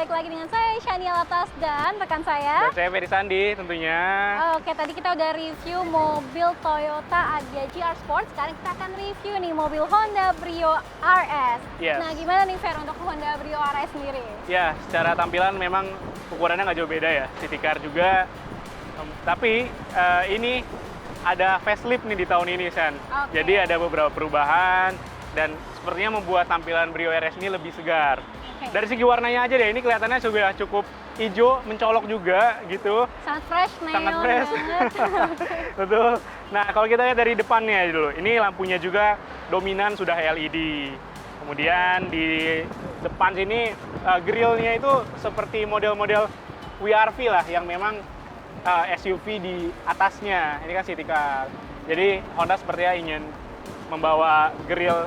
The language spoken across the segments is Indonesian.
balik lagi dengan saya Shania Latas dan rekan saya. Dan saya Ferry Sandi tentunya. Oke, tadi kita udah review mobil Toyota Agya GR Sport. Sekarang kita akan review nih mobil Honda Brio RS. Yes. Nah, gimana nih Fer untuk Honda Brio RS sendiri? Ya, secara tampilan memang ukurannya nggak jauh beda ya. City car juga. Tapi ini ada facelift nih di tahun ini, San. Oke. Jadi ada beberapa perubahan dan sepertinya membuat tampilan Brio RS ini lebih segar. Oke. Dari segi warnanya aja deh, ini kelihatannya sudah cukup hijau, mencolok juga gitu. Sangat fresh, neon Sangat fresh. banget. Betul. Nah, kalau kita lihat dari depannya dulu, ini lampunya juga dominan sudah LED. Kemudian di depan sini grillnya itu seperti model-model WRV lah, yang memang SUV di atasnya. Ini kan city car. Jadi Honda sepertinya ingin membawa grill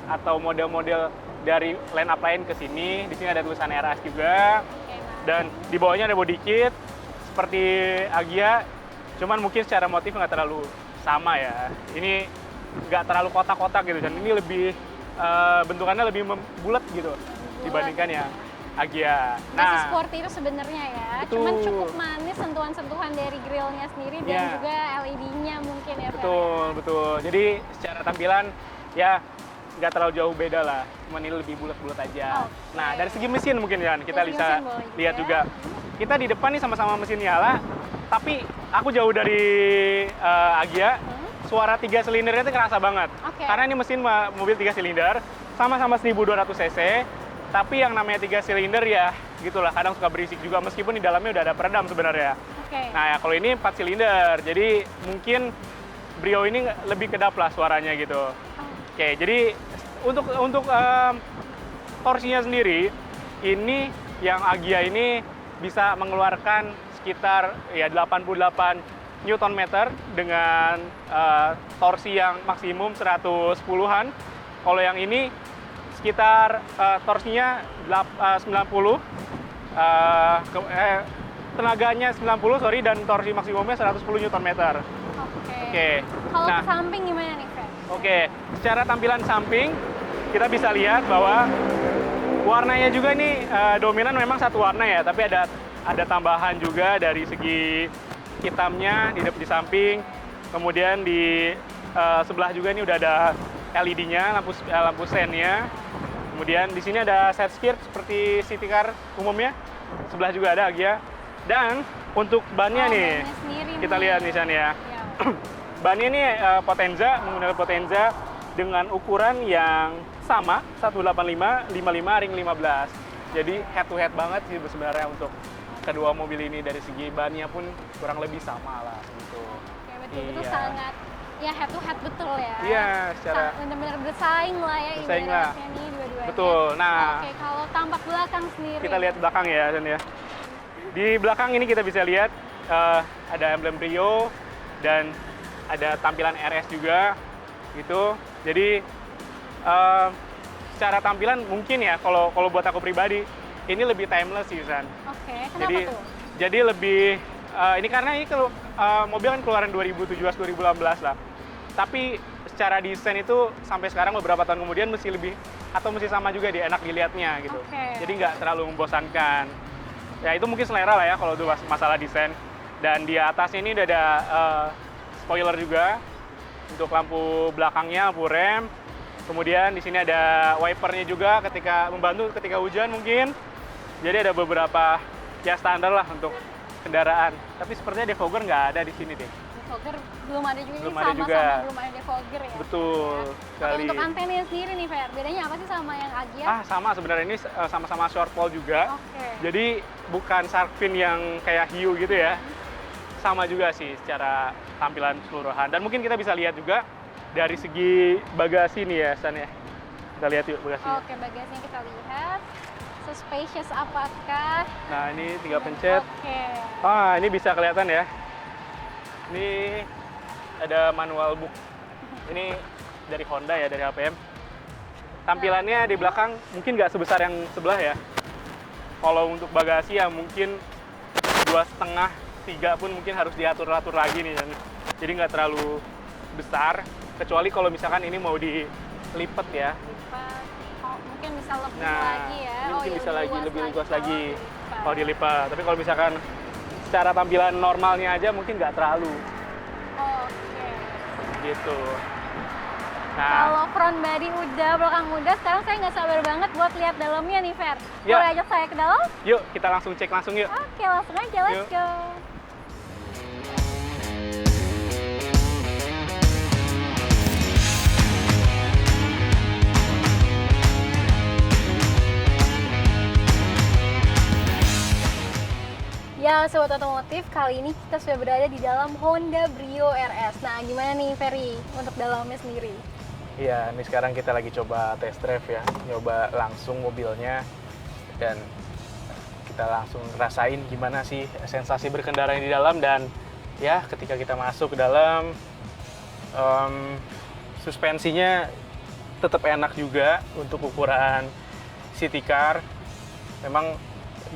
atau model-model dari line up lain ke sini. Di sini ada tulisan RS juga. Oke, nah. Dan di bawahnya ada body kit seperti Agya, cuman mungkin secara motif nggak terlalu sama ya. Ini nggak terlalu kotak-kotak gitu, dan ini lebih bentukannya lebih bulat gitu dibandingkan yang Agya. Masih sporty itu sebenarnya ya. Betul. Cuman cukup manis sentuhan-sentuhan dari grillnya sendiri dan Ya. juga LED-nya mungkin ya. Fer, Betul, ya? betul. Jadi secara tampilan ya nggak terlalu jauh beda lah, cuman ini lebih bulat-bulat aja. Oke. Nah, dari segi mesin mungkin ya kita Dari segi bisa mesin boleh lihat juga. juga. Kita di depan nih sama-sama mesin nyala, tapi aku jauh dari Agya. Suara 3 silindernya itu kerasa banget. Oke. Karena ini mesin mobil 3 silinder, sama-sama 1200 cc, tapi yang namanya 3 silinder ya gitulah, kadang suka berisik juga meskipun di dalamnya udah ada peredam sebenarnya. Oke. Nah, ya kalau ini 4 silinder, jadi mungkin Brio ini lebih kedap lah suaranya gitu. Oke, jadi untuk torsinya sendiri, ini yang Agya ini bisa mengeluarkan sekitar ya 88 Nm dengan torsi yang maksimum 110-an. Kalau yang ini sekitar torsinya 90, tenaganya 90 sorry, dan torsi maksimumnya 110 Nm. Oke. Kalau Nah, ke samping gimana nih, Fer? Oke, secara tampilan samping kita bisa lihat bahwa warnanya juga nih dominan memang satu warna ya, tapi ada tambahan juga dari segi hitamnya di samping. Kemudian di sebelah juga ini udah ada LED-nya, lampu sennya. Kemudian di sini ada side skirt seperti city car umumnya. Sebelah juga ada Agya. Dan untuk bannya nih, bannya sendiri kita nih. lihat nih San ya. Ya. Bannya ini Potenza, menggunakan Potenza dengan ukuran yang sama, 185, 55, ring 15. Jadi head to head banget sih sebenarnya untuk kedua mobil ini, dari segi bannya pun kurang lebih sama lah gitu. Oke, betul-betul Iya. sangat ya head to head betul ya. Iya, secara Benar-benar bersaing lah ya bersaing lah. ibaratnya nih dua-duanya. Betul. Nah, Oke, kalau tampak belakang sendiri. kita lihat belakang ya, San ya. Di belakang ini kita bisa lihat ada emblem Brio dan ada tampilan RS juga gitu. Jadi secara tampilan mungkin ya kalau buat aku pribadi ini lebih timeless sih, San. Oke, kenapa tuh? Jadi lebih ini karena ini mobil kan keluaran 2017-2018 lah. Tapi secara desain itu sampai sekarang beberapa tahun kemudian masih sama juga dia, enak dilihatnya gitu. Oke. Jadi nggak terlalu membosankan. Ya itu mungkin selera lah ya kalau itu masalah desain. Dan di atasnya ini udah ada spoiler juga untuk lampu belakangnya, lampu rem. Kemudian di sini ada wipernya juga membantu ketika hujan mungkin. Jadi ada beberapa ya standar lah untuk kendaraan. Tapi sepertinya defogger nggak ada di sini deh. Defogger belum ada juga Belum nih, ada juga. sama-sama belum ada defogger ya. Betul Oke, sekali. untuk antenanya sendiri nih, Fer, bedanya apa sih sama yang Agya? Sama sebenarnya ini sama-sama short pole juga. Oke. Jadi bukan shark fin yang kayak hiu gitu ya. Sama juga sih secara tampilan keseluruhan. Dan mungkin kita bisa lihat juga dari segi bagasi nih ya, San ya. Kita lihat yuk bagasinya. Oke, bagasinya kita lihat. Spacious apakah? Nah, ini tinggal pencet. Oke. Ini bisa kelihatan ya. Ini ada manual book. Ini dari Honda ya, dari HPM. Tampilannya di belakang mungkin nggak sebesar yang sebelah ya. Kalau untuk bagasi ya mungkin 2,5, 3 pun mungkin harus diatur-atur lagi nih. Jadi nggak terlalu besar. Kecuali kalau misalkan ini mau dilipat ya. mungkin bisa lebih Nah, lagi ya. ini mungkin ya bisa lagi, lebih luas kalau lagi dilipat. kalau dilipat. Tapi kalau misalkan secara tampilan normalnya aja mungkin nggak terlalu Oke. gitu. Nah, Kalau front body udah, belakang udah, sekarang saya nggak sabar banget buat lihat dalamnya nih, Fer. Ya. Boleh ajak saya ke dalam? yuk kita langsung cek langsung yuk. Oke, langsung aja, let's Yuk. go. Ya, Sobat Otomotif, kali ini kita sudah berada di dalam Honda Brio RS. Nah, gimana nih, Ferry, untuk dalamnya sendiri? Iya, ini sekarang kita lagi coba test drive ya, nyoba langsung mobilnya dan kita langsung rasain gimana sih sensasi berkendara di dalam. Dan ya ketika kita masuk ke dalam, suspensinya tetap enak juga untuk ukuran city car. Memang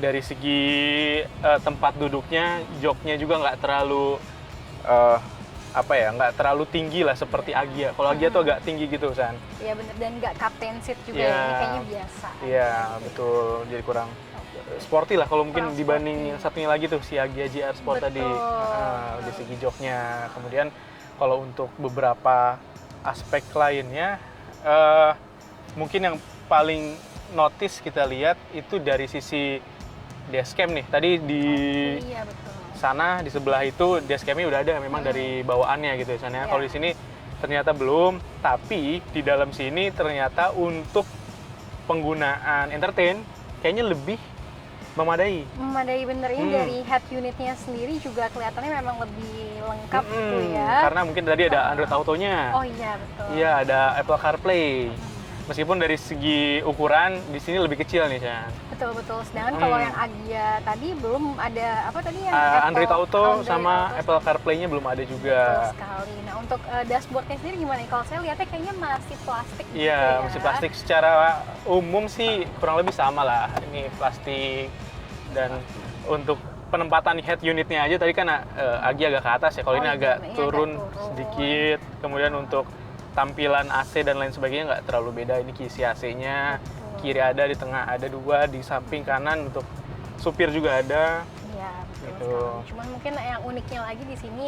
dari segi tempat duduknya, joknya juga nggak terlalu nggak terlalu tinggi lah seperti Agya. Kalau Agya tuh agak tinggi gitu, San. Iya bener, dan nggak captain seat juga Iya. ya, ini kayaknya biasa. Iya, betul. Jadi kurang sporty lah kalau mungkin Kurang dibanding sporty. yang satunya lagi tuh si Agya GR Sport tadi. Betul. Dari segi joknya. Kemudian kalau untuk beberapa aspek lainnya, mungkin yang paling notice kita lihat itu dari sisi dashcam nih. Tadi di Iya, betul. sana di sebelah itu dashcamnya udah ada memang dari bawaannya gitu ya sana. Iya. Kalau di sini ternyata belum, tapi di dalam sini ternyata untuk penggunaan entertain kayaknya lebih memadai. Memadai bener, ini dari head unitnya sendiri juga kelihatannya memang lebih lengkap gitu ya. Karena mungkin tadi ada Android Auto-nya. Oh iya, betul. Iya, ada Apple CarPlay. Meskipun dari segi ukuran di sini lebih kecil nih, Chan. Betul. Sedangkan kalau yang Agya tadi belum ada, apa tadi yang Android Auto Android sama Auto. Apple CarPlay-nya belum ada Betul juga. sekali. Nah, untuk dashboardnya sendiri gimana nih? Kalau saya lihatnya kayaknya masih plastik gitu Iya, ya. masih plastik. Secara umum sih kurang lebih sama lah. Ini plastik. Dan untuk penempatan head unitnya aja tadi kan Agya agak ke atas ya. Kalau Oh ini iya, agak ini agak turun turun. sedikit. Kemudian untuk tampilan AC dan lain sebagainya nggak terlalu beda. Ini kisi AC-nya, kiri ada, di tengah ada dua, di samping kanan untuk supir juga ada. Iya, betul Gitu. sekali. Cuman mungkin yang uniknya lagi di sini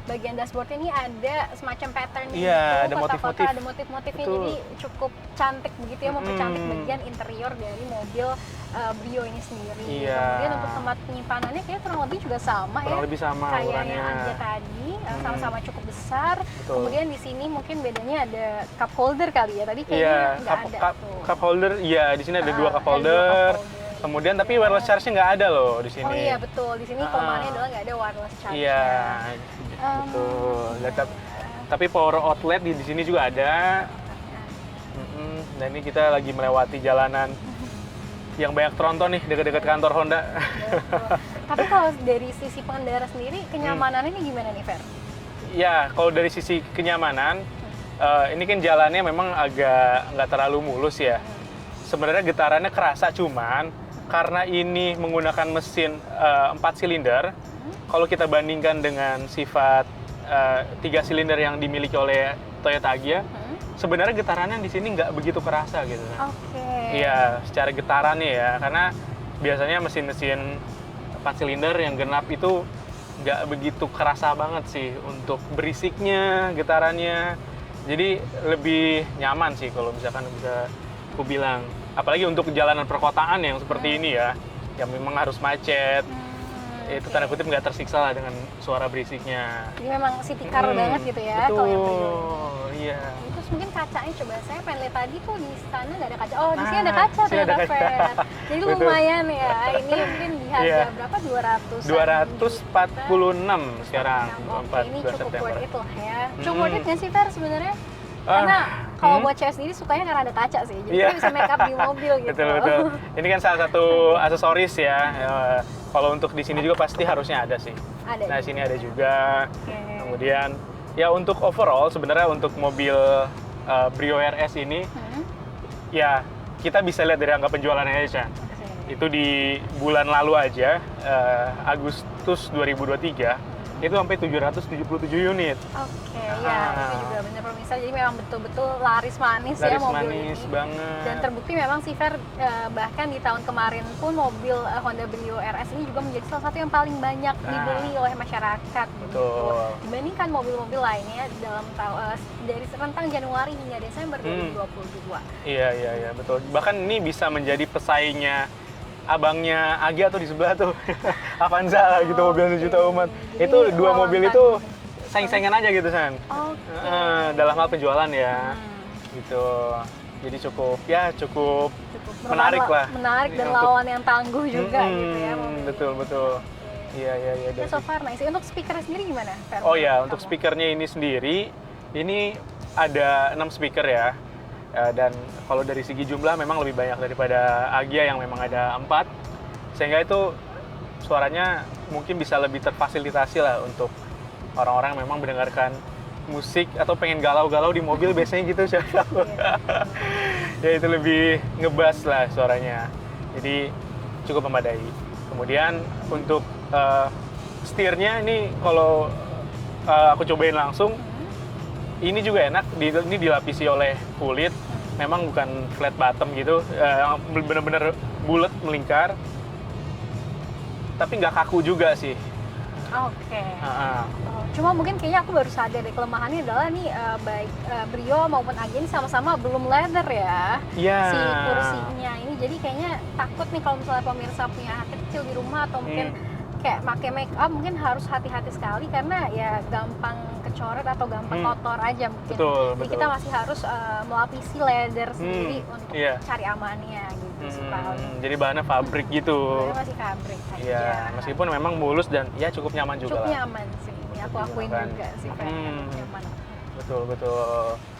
bagian dashboard ini ada semacam pattern Iya, gitu, ada kotak-kotak, motif-motif. ada motif-motifnya, Betul. jadi cukup cantik begitu ya, mempercantik bagian interior dari mobil Brio ini sendiri. Iya. Kemudian untuk tempat penyimpanannya kayaknya kurang lebih juga sama Kurang ya. lebih sama Kayak ukurannya. yang Agya tadi, sama-sama cukup besar. Betul. Kemudian di sini mungkin bedanya ada cup holder kali ya. Tadi kayaknya Iya, nggak ada tuh. cup holder. Iya, di sini ada dua cup Ada dua holder. cup holder. Kemudian tapi wireless charge-nya nggak ada loh di sini. Oh iya betul, di sini kelemahannya adalah nggak ada wireless charge. Iya, betul. Dan tapi power outlet di sini juga ada. Dan ini kita lagi melewati jalanan yang banyak tronton nih dekat-dekat kantor Honda. Tapi kalau dari sisi pengendara sendiri, kenyamanannya ini gimana nih, Fer? Ya, kalau dari sisi kenyamanan, ini kan jalannya memang agak nggak terlalu mulus ya. Sebenarnya getarannya kerasa, cuman karena ini menggunakan mesin 4 silinder, kalau kita bandingkan dengan sifat 3 silinder yang dimiliki oleh Toyota Agya, sebenarnya getarannya di sini nggak begitu kerasa gitu. Oke. Iya, secara getarannya ya, karena biasanya mesin-mesin 4 silinder yang genap itu nggak begitu kerasa banget sih untuk berisiknya, getarannya. Jadi lebih nyaman sih kalau misalkan bisa aku bilang. Apalagi untuk jalanan perkotaan yang seperti ini ya, yang memang harus macet. Itu tanda kutip nggak tersiksa lah dengan suara berisiknya. Jadi memang city car banget gitu ya, Betul, kalau yang Brio ini. iya. Terus mungkin kacanya coba, saya pengen lihat tadi tuh di sana nggak ada kaca. Oh, di sini Ah, ada kaca di sini ada ternyata, kaca. Fer. Jadi Betul. lumayan ya. Ini mungkin di harga Iya. berapa? 200 246 sekarang. Oke, ini 4 cukup September. worth it lah ya. Cukup worth it nggak sih, Fer, sebenarnya? Karena kalau buat cewek sendiri sukanya karena ada kaca sih, jadi Iya. kita bisa make up di mobil gitu. Betul. Ini kan salah satu aksesoris ya. Kalau untuk di sini juga pasti harusnya ada sih. Ada. Nah, sini ada juga. Oke. Kemudian ya untuk overall sebenarnya untuk mobil Brio RS ini ya kita bisa lihat dari angka penjualannya aja. Itu di bulan lalu aja, Agustus 2023, itu sampai 777 unit. Oke, ya itu juga benar pemirsa. Jadi memang betul-betul laris manis ya Laris mobil manis ini. banget. Dan terbukti memang sih Fer, bahkan di tahun kemarin pun mobil Honda Brio RS ini juga menjadi salah satu yang paling banyak dibeli oleh masyarakat. Betul. Dibandingkan mobil-mobil lainnya dalam dari rentang Januari hingga Desember 2022. Iya, betul. Bahkan ini bisa menjadi pesaingnya abangnya Agi atau di sebelah tuh Avanza lah gitu, mobil 1 juta umat. Jadi Itu dua mobil itu gitu. saing-saingan aja gitu San. Dalam hal penjualan ya. Gitu. Jadi cukup menarik lah. Menarik dan Untuk- lawan yang tangguh juga gitu ya mobil ini. Betul. Iya. Ya, so far nice. Untuk speaker sendiri gimana, Fer? Oh ya, untuk speakernya ini sendiri, ini ada 6 speaker ya. Dan kalau dari segi jumlah memang lebih banyak daripada Agya yang memang ada 4. Sehingga itu suaranya mungkin bisa lebih terfasilitasi lah untuk orang-orang yang memang mendengarkan musik atau pengen galau-galau di mobil biasanya gitu siapa tahu. Ya itu lebih ngebas lah suaranya. Jadi cukup memadai. Kemudian untuk setirnya ini kalau aku cobain langsung, ini juga enak, ini dilapisi oleh kulit, memang bukan flat bottom gitu, bener-bener bulat melingkar, tapi nggak kaku juga sih. Oke. Cuma mungkin kayaknya aku baru sadar deh kelemahannya adalah nih baik Brio maupun Agya ini sama-sama belum leather ya. Iya. Si kursinya ini, jadi kayaknya takut nih kalau misalnya pemirsa punya anak kecil di rumah atau mungkin kayak pakai make up mungkin harus hati-hati sekali karena ya gampang kecoret atau gampang kotor aja mungkin. Betul. Jadi kita masih harus melapisi leather sendiri untuk Iya. cari amannya gitu supaya Jadi bahannya fabrik gitu. masih fabrik saja. Iya, meskipun memang mulus dan ya cukup nyaman juga cukup lah. nyaman sih. Ini aku akuin Kan. juga sih kayak nyaman. Betul.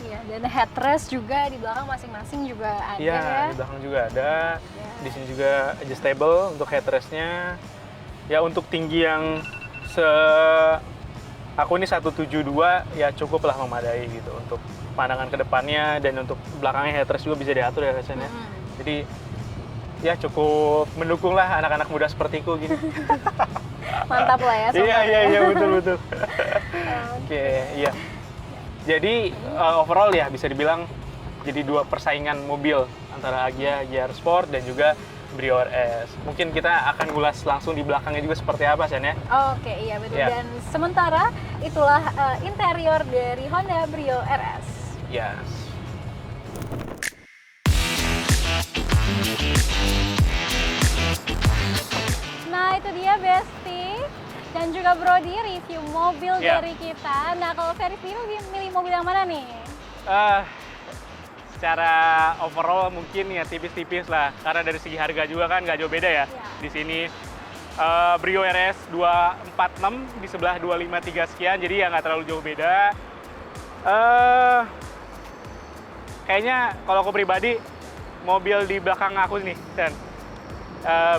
Iya, dan headrest juga di belakang masing-masing juga ada Iya, ya. di belakang juga ada. Ya. Di sini juga adjustable untuk headrestnya. Ya untuk tinggi yang aku ini 172 ya cukup lah memadai gitu untuk pandangan ke depannya, dan untuk belakangnya headrest juga bisa diatur ya rasanya. Jadi ya cukup mendukung lah anak-anak muda sepertiku gini. Mantap lah ya. Iya betul. Oke, iya. Jadi overall ya bisa dibilang jadi dua persaingan mobil antara Agya GR Sport dan juga Brio RS. Mungkin kita akan ulas langsung di belakangnya juga seperti apa Sen ya. Oke, iya betul. Iya. Dan sementara itulah interior dari Honda Brio RS. Yes. Nah, itu dia Besti dan juga Brody review mobil dari kita. Nah, kalau Ferry sendiri milih mobil yang mana nih? Secara overall mungkin ya tipis-tipis lah, karena dari segi harga juga kan nggak jauh beda ya. Di sini Brio RS 246, di sebelah 253 sekian, jadi ya nggak terlalu jauh beda. Kayaknya kalau aku pribadi, mobil di belakang aku nih, dan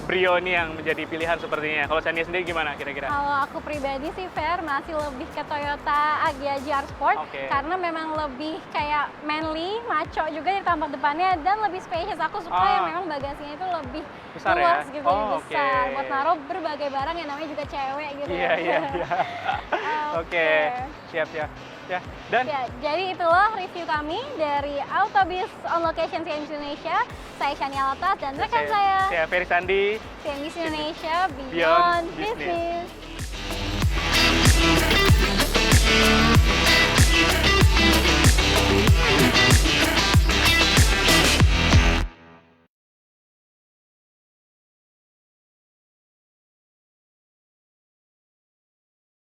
Brio ini yang menjadi pilihan sepertinya. Kalau Sania sendiri gimana kira-kira? Kalau aku pribadi sih Fer masih lebih ke Toyota Agya GR Sport karena memang lebih kayak manly, maco juga di tampak depannya dan lebih spacious. Aku suka yang memang bagasinya itu lebih besar luas ya? gitu, besar buat naruh berbagai barang yang namanya juga cewek gitu. Iya. Oke, siap ya. Ya, dan jadi itulah review kami dari Autobiz On Location CNBC Indonesia. Saya Shania Lotas dan rekan saya Ferry Sandi, CNBC Indonesia Beyond